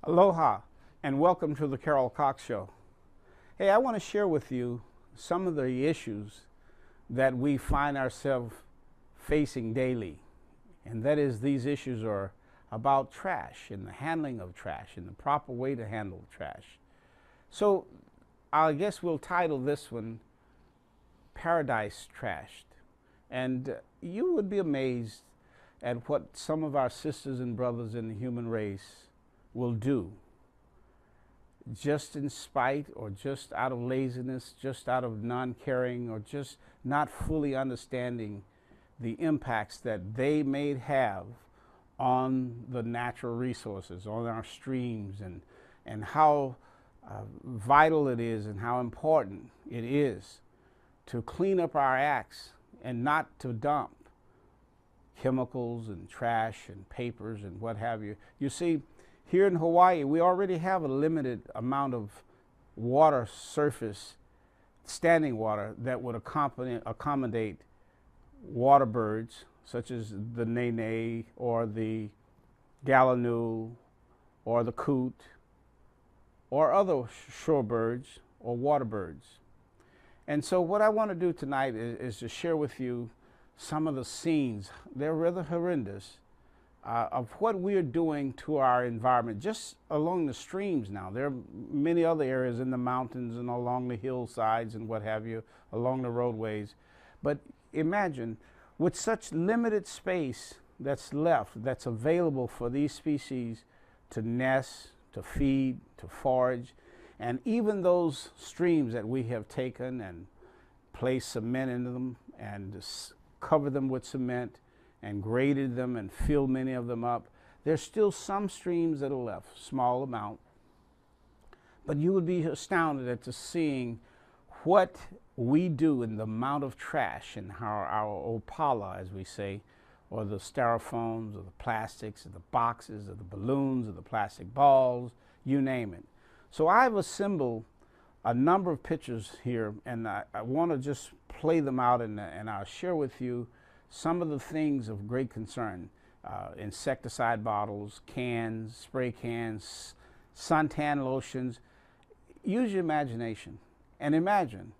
Aloha and welcome to the Carroll Cox Show. Hey, I want to share with you some of the issues that we find ourselves facing daily. And that is, these issues are about trash and the handling of trash and the proper way to handle trash. So I guess we'll title this one Paradise Trashed. And you would be amazed at what some of our sisters and brothers in the human race will do, just in spite or just out of laziness, just out of non-caring, or just not fully understanding the impacts that they may have on the natural resources, on our streams, and how vital it is and how important it is to clean up our acts and not to dump chemicals and trash and papers and what have you. You see, here in Hawaii, we already have a limited amount of water surface, standing water, that would accommodate water birds, such as the nene or the gallinule or the coot or other shorebirds or water birds. And so what I want to do tonight is to share with you some of the scenes. They're rather horrendous, of what we are doing to our environment just along the streams now. There are many other areas in the mountains and along the hillsides and what have you, along the roadways. But imagine, with such limited space that's left, that's available for these species to nest, to feed, to forage, and even those streams that we have taken and placed cement into them and covered them with cement and graded them and filled many of them up, there's still some streams that are left, small amount. But you would be astounded at to seeing what we do in the amount of trash and how our opala, as we say, or the styrofoams or the plastics or the boxes or the balloons or the plastic balls, you name it. So I've assembled a number of pictures here, and I want to just play them out, and I'll share with you some of the things of great concern. Insecticide bottles, cans, spray cans, suntan lotions. Use your imagination and imagine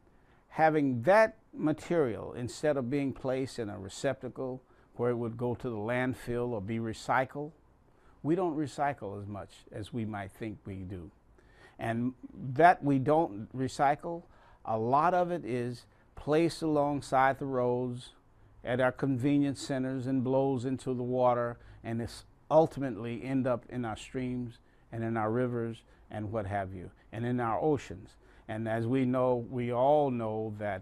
having that material, instead of being placed in a receptacle where it would go to the landfill or be recycled. We don't recycle as much as we might think we do. And that we don't recycle, a lot of it is placed alongside the roads, at our convenience centers, and blows into the water, and it's ultimately end up in our streams and in our rivers and what have you, and in our oceans. And as we know, we all know that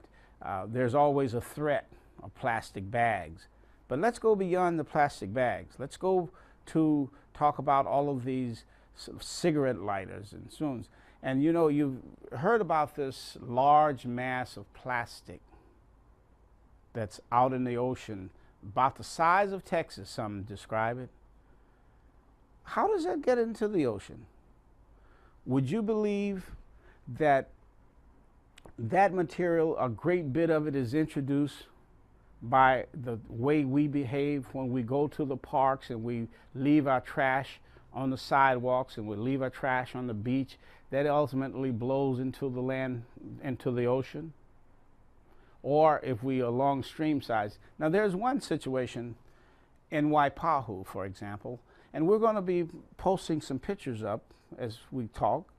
there's always a threat of plastic bags. But let's go beyond the plastic bags. Let's go to talk about all of these cigarette lighters and spoons. And you know, you've heard about this large mass of plastic that's out in the ocean, about the size of Texas, some describe it. How does that get into the ocean? Would you believe that that material, a great bit of it, is introduced by the way we behave when we go to the parks and we leave our trash on the sidewalks and we leave our trash on the beach, that ultimately blows into the land, into the ocean? Or if we are along stream sides. Now there's one situation in Waipahu, for example, and we're going to be posting some pictures up as we talk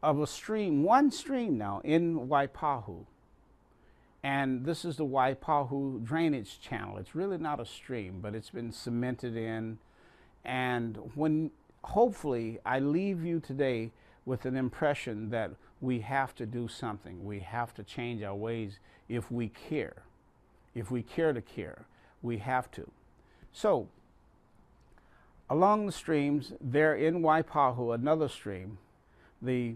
of a stream, one stream now in Waipahu. And this is the Waipahu drainage channel. It's really not a stream, but it's been cemented in. And when hopefully I leave you today with an impression that we have to do something. We have to change our ways if we care. If we care to care, we have to. So, along the streams, there in Waipahu, another stream, the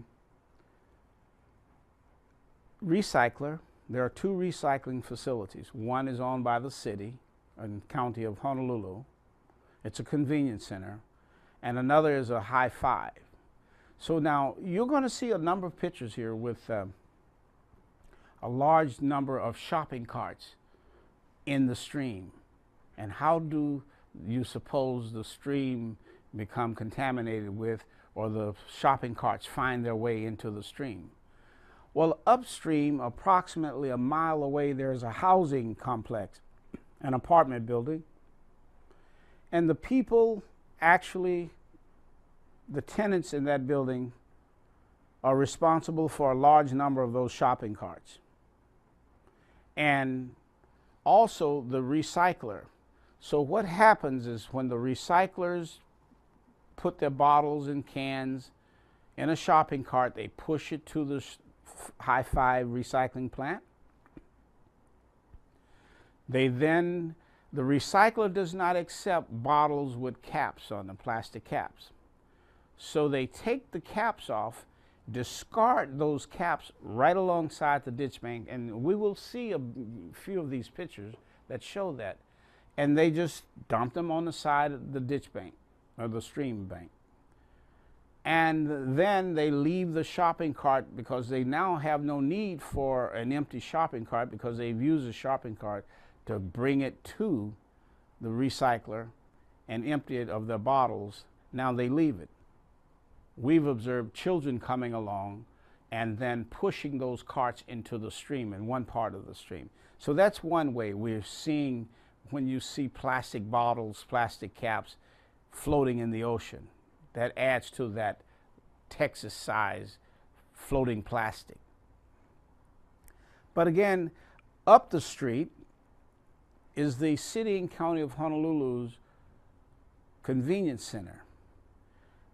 recycler, there are two recycling facilities. One is owned by the city in the county of Honolulu. It's a convenience center. And another is a high five. So now you're going to see a number of pictures here with a large number of shopping carts in the stream. And how do you suppose the stream become contaminated with, or the shopping carts find their way into the stream. Well, upstream, approximately a mile away, there's a housing complex, an apartment building, and the people actually, the tenants in that building, are responsible for a large number of those shopping carts. And also the recycler. So what happens is when the recyclers put their bottles and cans in a shopping cart, they push it to the high five recycling plant. The recycler does not accept bottles with caps on them, plastic caps. So they take the caps off, discard those caps right alongside the ditch bank, and we will see a few of these pictures that show that. And they just dump them on the side of the ditch bank, or the stream bank. And then they leave the shopping cart because they now have no need for an empty shopping cart, because they've used the shopping cart to bring it to the recycler and empty it of their bottles. Now they leave it. We've observed children coming along and then pushing those carts into the stream, in one part of the stream. So that's one way we're seeing when you see plastic bottles, plastic caps floating in the ocean. That adds to that Texas size floating plastic. But again, up the street is the city and county of Honolulu's convenience center.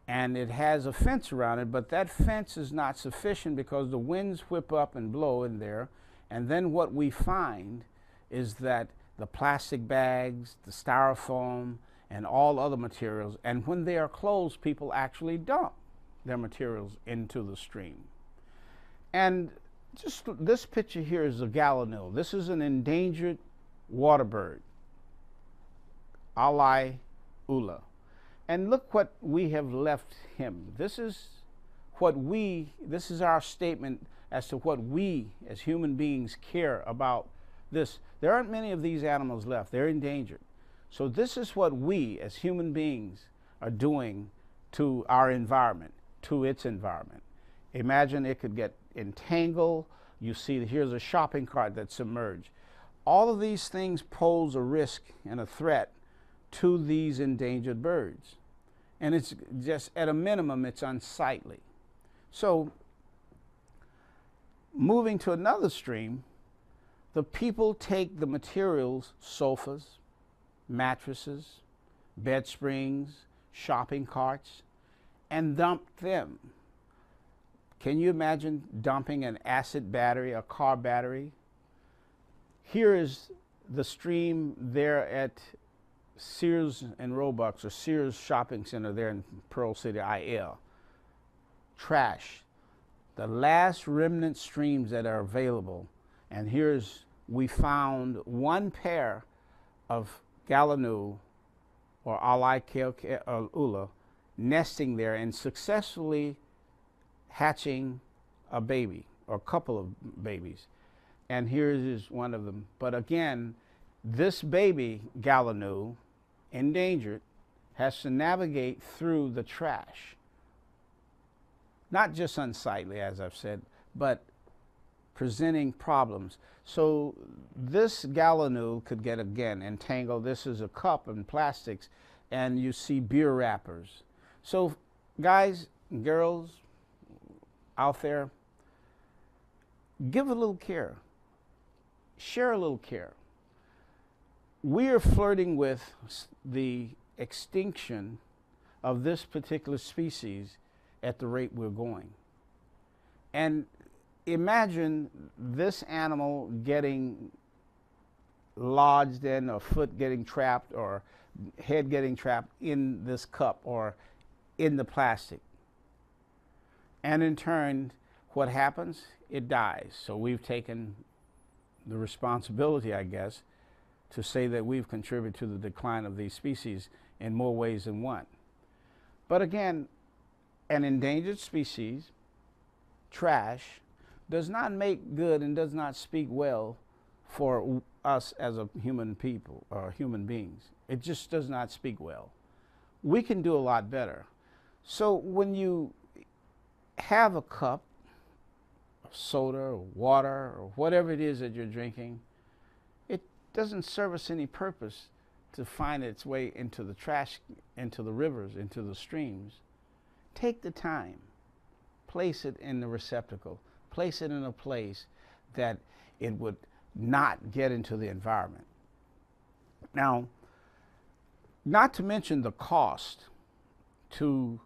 And it has a fence around it, but that fence is not sufficient because the winds whip up and blow in there. And then what we find is that the plastic bags, the styrofoam, and all other materials, and when they are closed, people actually dump their materials into the stream. And just this picture here is a gallinule. This is an endangered water bird, Alai ula. And look what we have left him. This is our statement as to what we as human beings care about this. There aren't many of these animals left. They're endangered. So this is what we as human beings are doing to our environment, to its environment. Imagine it could get entangled. You see, here's a shopping cart that's submerged. All of these things pose a risk and a threat to these endangered birds. And it's just, at a minimum, it's unsightly. So, moving to another stream, the people take the materials, sofas, mattresses, bed springs, shopping carts, and dump them. Can you imagine dumping an acid battery, a car battery? Here is the stream there at Sears and Roebuck's, or Sears Shopping Center there in Pearl City, IL. Trash. The last remnant streams that are available. And we found one pair of gallinule, or Alai ula, nesting there and successfully hatching a baby, or a couple of babies. And here is one of them. But again, this baby gallinule, endangered, has to navigate through the trash. Not just unsightly, as I've said, but presenting problems. So this gallinule could get, again, entangled. This is a cup and plastics, and you see beer wrappers. So guys and girls out there, give a little care. Share a little care. We are flirting with the extinction of this particular species at the rate we're going. And imagine this animal getting lodged in, or foot getting trapped, or head getting trapped in this cup or in the plastic. And in turn, what happens? It dies. So we've taken the responsibility, I guess, to say that we've contributed to the decline of these species in more ways than one. But again, an endangered species, trash, does not make good and does not speak well for us as a human people or human beings. It just does not speak well. we can do a lot better. So when you have a cup of soda or water or whatever it is that you're drinking, it doesn't serve us any purpose to find its way into the trash, into the rivers, into the streams. Take the time, place it in the receptacle, place it in a place that it would not get into the environment. Now, not to mention the cost to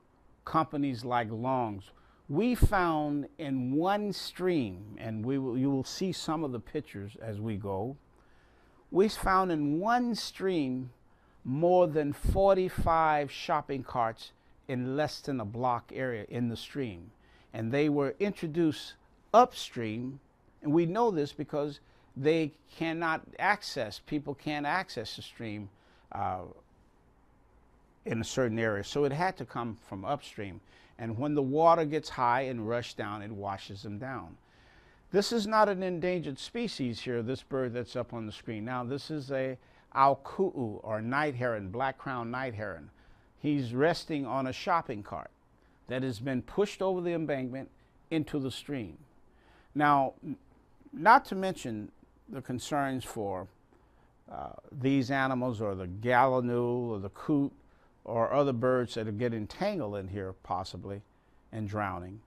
companies like Long's. We found in one stream, and you will see some of the pictures as we go, we found in one stream more than 45 shopping carts in less than a block area in the stream. And they were introduced upstream, and we know this because they cannot access, people can't access the stream in a certain area. So it had to come from upstream. And when the water gets high and rushed down, it washes them down. This is not an endangered species here, this bird that's up on the screen. Now, this is a auku'u, or night heron, black-crowned night heron. He's resting on a shopping cart that has been pushed over the embankment into the stream. Now, not to mention the concerns for these animals, or the gallinule, or the coot, or other birds that get entangled in here possibly and drowning.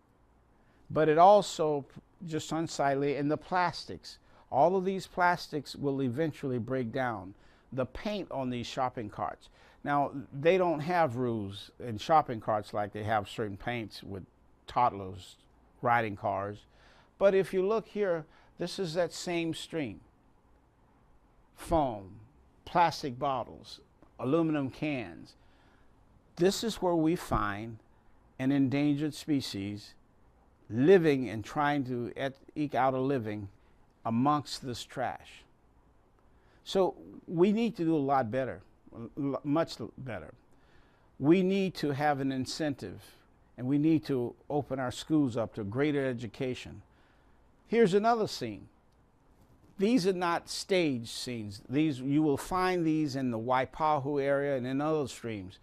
But it also, just unsightly, and the plastics. All of these plastics will eventually break down. The paint on these shopping carts. Now, they don't have roofs in shopping carts like they have certain paints with toddlers riding cars. But if you look here, this is that same stream. Foam, plastic bottles, aluminum cans. This is where we find an endangered species living and trying to eke out a living amongst this trash. So we need to do a lot better, much better. We need to have an incentive, and we need to open our schools up to greater education. Here's another scene. These are not staged scenes. These, you will find these in the Waipahu area and in other streams.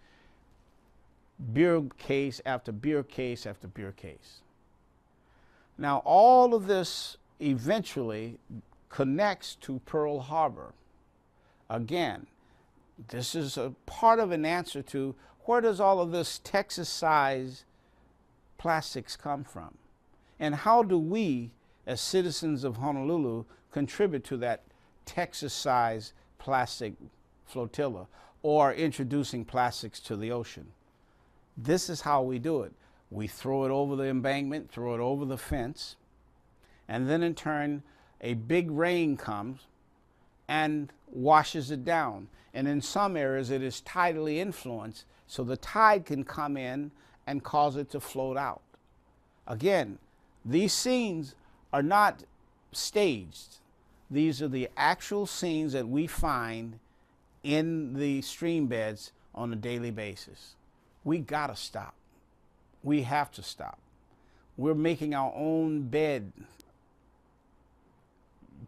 Beer case after beer case after beer case. Now, all of this eventually connects to Pearl Harbor. Again, this is a part of an answer to where does all of this Texas-sized plastics come from? And how do we, as citizens of Honolulu, contribute to that Texas-sized plastic flotilla, or introducing plastics to the ocean? This is how we do it. We throw it over the embankment, throw it over the fence, and then in turn, a big rain comes and washes it down. And in some areas, it is tidally influenced, so the tide can come in and cause it to float out. Again, these scenes are not staged. These are the actual scenes that we find in the stream beds on a daily basis. We gotta stop. We have to stop. We're making our own bed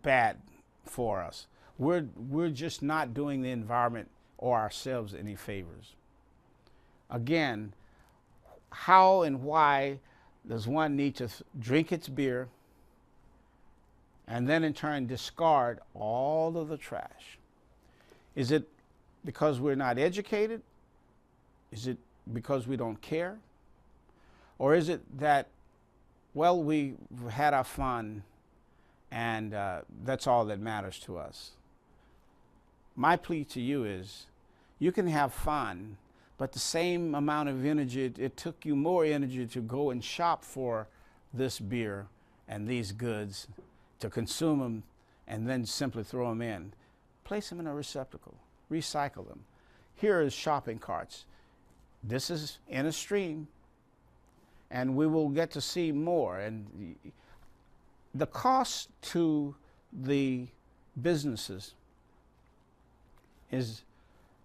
bad for us. We're just not doing the environment or ourselves any favors. Again, how and why does one need to drink its beer and then in turn discard all of the trash? Is it because we're not educated? Is it because we don't care? Or is it that, well, we've had our fun and that's all that matters to us? My plea to you is, you can have fun, but the same amount of energy, it took you more energy to go and shop for this beer and these goods, to consume them and then simply throw them in. Place them in a receptacle, recycle them. Here is shopping carts. This is in a stream, and we will get to see more. And the cost to the businesses is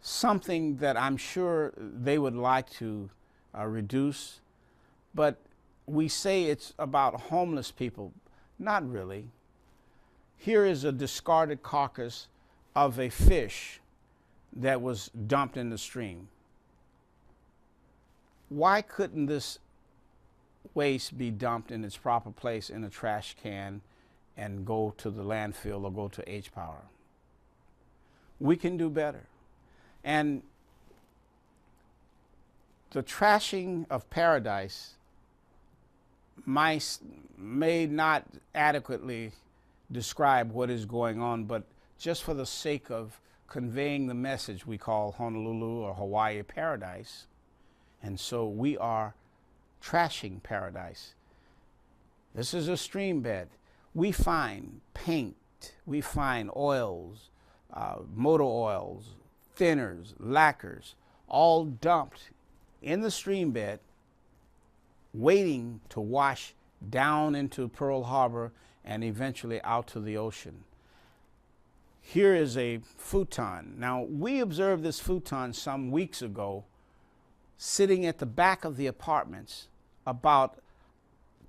something that I'm sure they would like to reduce, but we say it's about homeless people. Not really. Here is a discarded carcass of a fish that was dumped in the stream. why couldn't this waste be dumped in its proper place in a trash can and go to the landfill or go to H-Power? We can do better. And the trashing of paradise may not adequately describe what is going on, but just for the sake of conveying the message, we call Honolulu or Hawaii paradise. And so we are trashing paradise. This is a stream bed. We find paint, we find oils, motor oils, thinners, lacquers, all dumped in the stream bed, waiting to wash down into Pearl Harbor and eventually out to the ocean. Here is a futon. Now, we observed this futon some weeks ago sitting at the back of the apartments about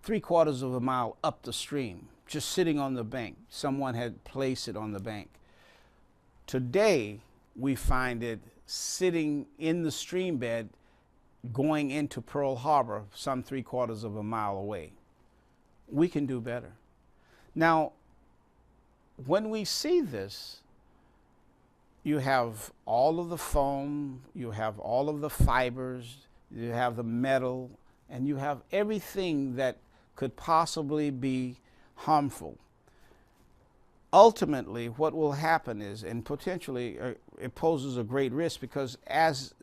3/4 of a mile up the stream, just sitting on the bank. Someone had placed it on the bank. Today, we find it sitting in the stream bed going into Pearl Harbor some 3/4 of a mile away. We can do better. Now, when we see this, you have all of the foam, you have all of the fibers, you have the metal, and you have everything that could possibly be harmful. Ultimately, what will happen is, and potentially it poses a great risk, because as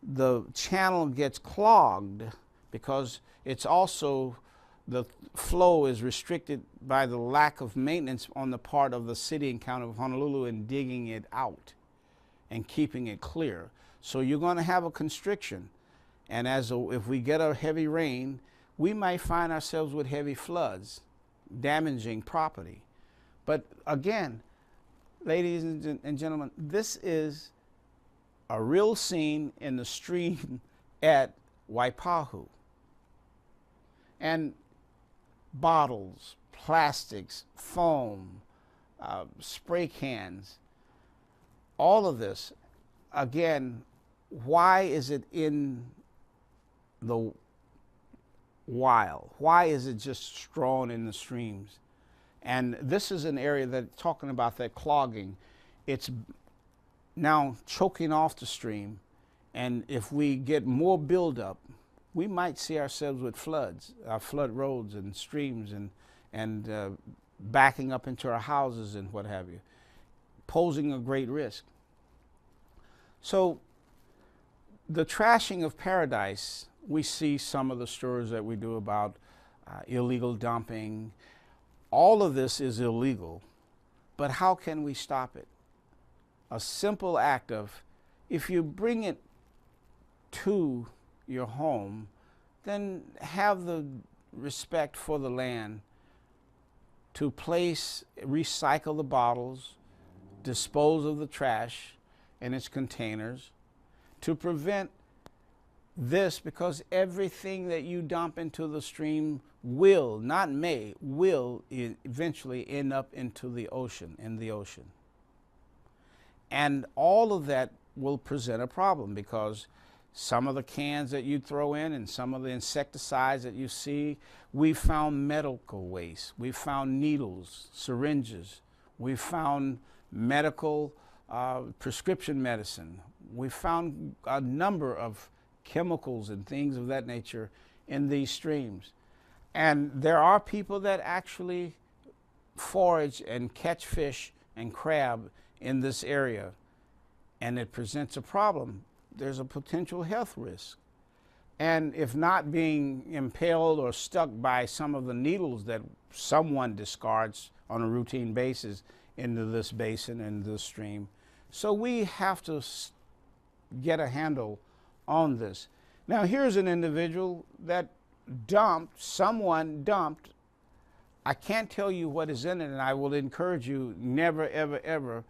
the channel gets clogged, because it's also, the flow is restricted by the lack of maintenance on the part of the city and county of Honolulu in digging it out and keeping it clear. So you're going to have a constriction. And if we get a heavy rain, we might find ourselves with heavy floods, damaging property. But again, ladies and gentlemen, this is a real scene in the stream at Waipahu. And bottles, plastics, foam, spray cans, all of this, again, why is it in the wild? Why is it just strewn in the streams? And this is an area that, talking about that clogging, it's now choking off the stream. And if we get more buildup, we might see ourselves with floods, flood roads and streams, and backing up into our houses and what have you, posing a great risk. So the trashing of paradise, we see some of the stories that we do about illegal dumping. All of this is illegal, but how can we stop it? A simple act of, if you bring it to your home, then have the respect for the land to recycle the bottles, dispose of the trash in its containers, to prevent this, because everything that you dump into the stream will, not may, will eventually end up into the ocean, in the ocean. And all of that will present a problem, because some of the cans that you throw in and some of the insecticides that you see, we found medical waste, we found needles, syringes, we found medical prescription medicine, we found a number of chemicals and things of that nature in these streams. And there are people that actually forage and catch fish and crab in this area, and it presents a problem. There's a potential health risk. And if not being impaled or stuck by some of the needles that someone discards on a routine basis into this basin and this stream. So we have to get a handle on this. Now here's an individual that someone dumped, I can't tell you what is in it, and I will encourage you never, ever, ever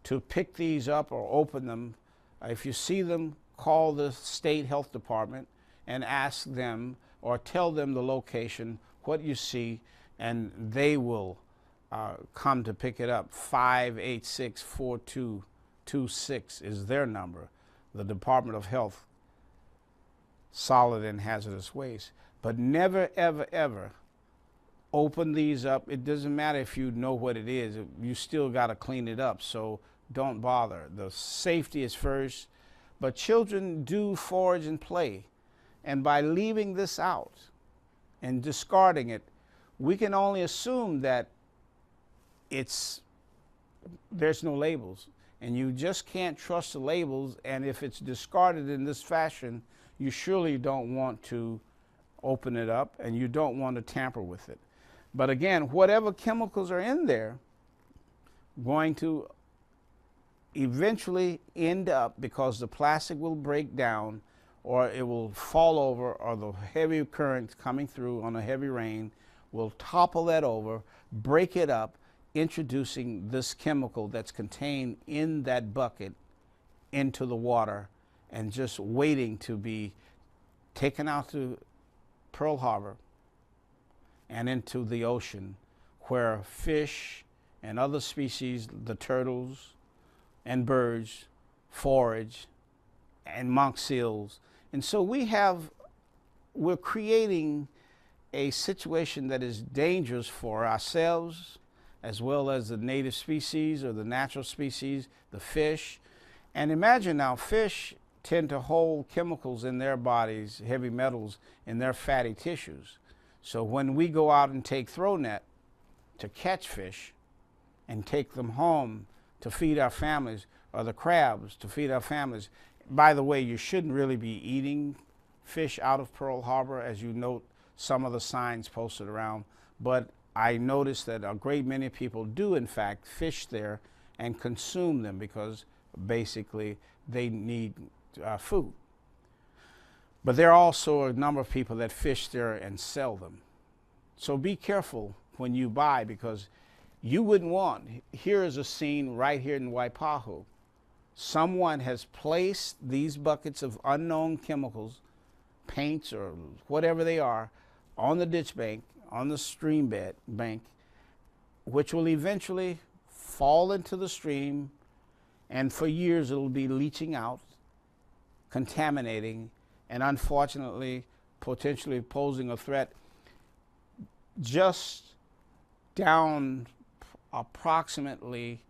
to pick these up or open them. If you see them, call the state health department and ask them, or tell them the location, what you see, and they will come to pick it up. 586-4226 is their number, the Department of Health. solid and hazardous waste. But never, ever, ever open these up. It doesn't matter if you know what it is, you still got to clean it up. So don't bother. The safety is first. But children do forage and play. And by leaving this out and discarding it, we can only assume that there's no labels. And you just can't trust the labels. And if it's discarded in this fashion, you surely don't want to open it up and you don't want to tamper with it. But again, whatever chemicals are in there, going to eventually end up, because the plastic will break down or it will fall over, or the heavy currents coming through on a heavy rain will topple that over, break it up, introducing this chemical that's contained in that bucket into the water and just waiting to be taken out to Pearl Harbor and into the ocean, where fish and other species, the turtles and birds, forage, and monk seals. And so we're creating a situation that is dangerous for ourselves, as well as the native species or the natural species, the fish. And imagine now, fish tend to hold chemicals in their bodies, heavy metals in their fatty tissues. So when we go out and take throw net to catch fish and take them home to feed our families, or the crabs to feed our families. By the way, you shouldn't really be eating fish out of Pearl Harbor, as you note some of the signs posted around. But I noticed that a great many people do, in fact, fish there and consume them because basically they need food. But there are also a number of people that fish there and sell them. So be careful when you buy, because you wouldn't want. Here is a scene right here in Waipahu. Someone has placed these buckets of unknown chemicals, paints or whatever they are, on the ditch bank, on the stream bank, which will eventually fall into the stream, and for years it'll be leaching out, contaminating, and unfortunately potentially posing a threat. Just down approximately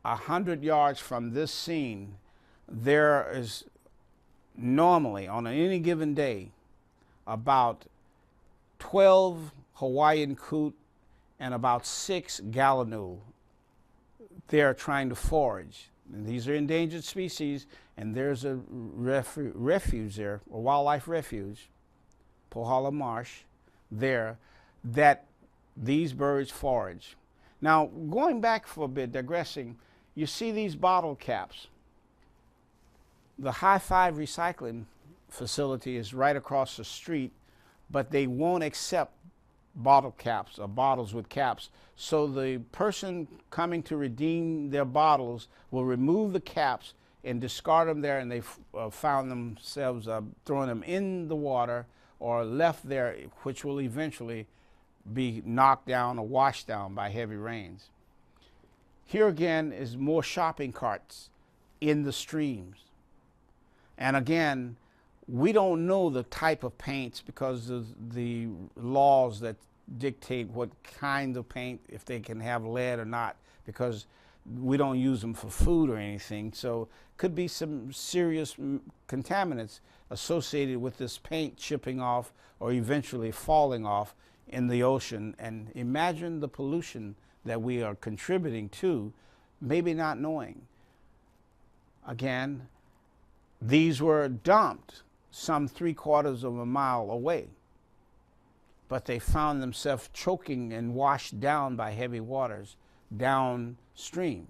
100 yards from this scene, there is normally on any given day about 12 Hawaiian coot and about 6 gallinule. They're trying to forage. And these are endangered species, and there's a refuge there, a wildlife refuge, Pohala Marsh, there, that these birds forage. Now, going back for a bit, digressing, you see these bottle caps. The High Five recycling facility is right across the street, but they won't accept bottle caps or bottles with caps. So the person coming to redeem their bottles will remove the caps and discard them there, and they found themselves throwing them in the water or left there, which will eventually be knocked down or washed down by heavy rains. Here again is more shopping carts in the streams. And again, we don't know the type of paints because of the laws that dictate what kind of paint, if they can have lead or not, because we don't use them for food or anything. So could be some serious contaminants associated with this paint chipping off or eventually falling off in the ocean. And imagine the pollution that we are contributing to, maybe not knowing. Again, these were dumped some 3/4 of a mile away, but they found themselves choking and washed down by heavy waters downstream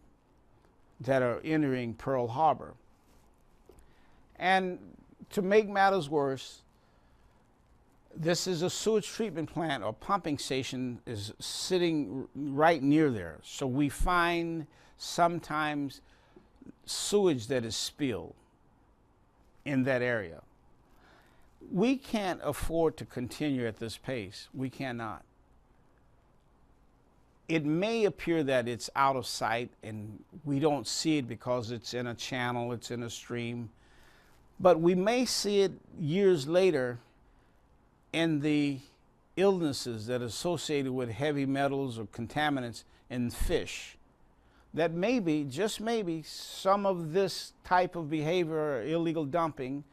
that are entering Pearl Harbor. And to make matters worse, this is a sewage treatment plant or pumping station is sitting right near there. So we find sometimes sewage that is spilled in that area. We can't afford to continue at this pace. We cannot. It may appear that it's out of sight and we don't see it because it's in a channel, it's in a stream. But we may see it years later in the illnesses that are associated with heavy metals or contaminants in fish. That maybe, just maybe, some of this type of behavior, or illegal dumping,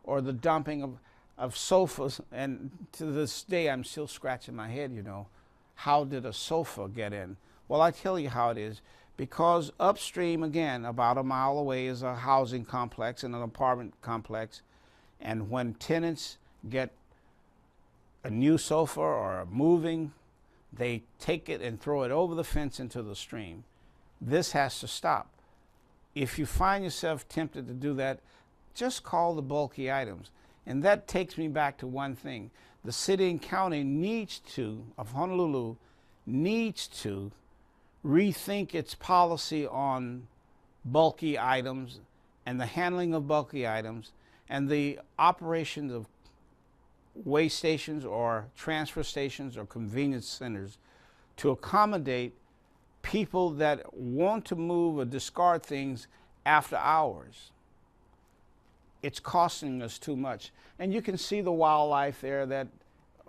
or the dumping of sofas, and to this day I'm still scratching my head, you know, how did a sofa get in? Well, I tell you how it is. Because upstream, again, about a mile away is a housing complex and an apartment complex, and when tenants get a new sofa or moving, they take it and throw it over the fence into the stream. This has to stop. If you find yourself tempted to do that, just call the bulky items. And that takes me back to one thing. The city and county of Honolulu needs to rethink its policy on bulky items and the handling of bulky items and the operations of weigh stations or transfer stations or convenience centers to accommodate people that want to move or discard things after hours. It's costing us too much. And you can see the wildlife there that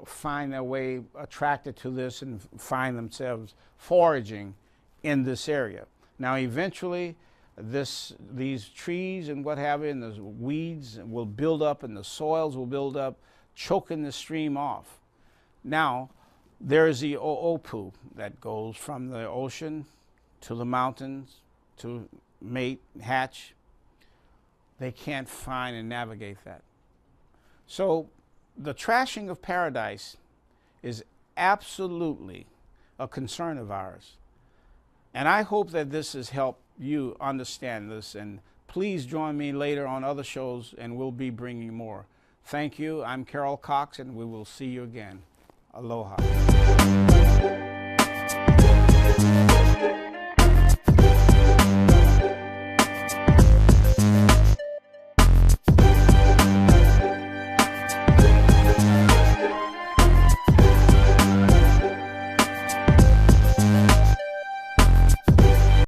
find their way attracted to this and find themselves foraging in this area. Now eventually these trees and what have you and the weeds will build up and the soils will build up, choking the stream off. Now there's the o'opu that goes from the ocean to the mountains to mate, hatch. They can't find and navigate that. So the trashing of paradise is absolutely a concern of ours. And I hope that this has helped you understand this. And please join me later on other shows and we'll be bringing more. Thank you. I'm Carroll Cox and we will see you again. Aloha.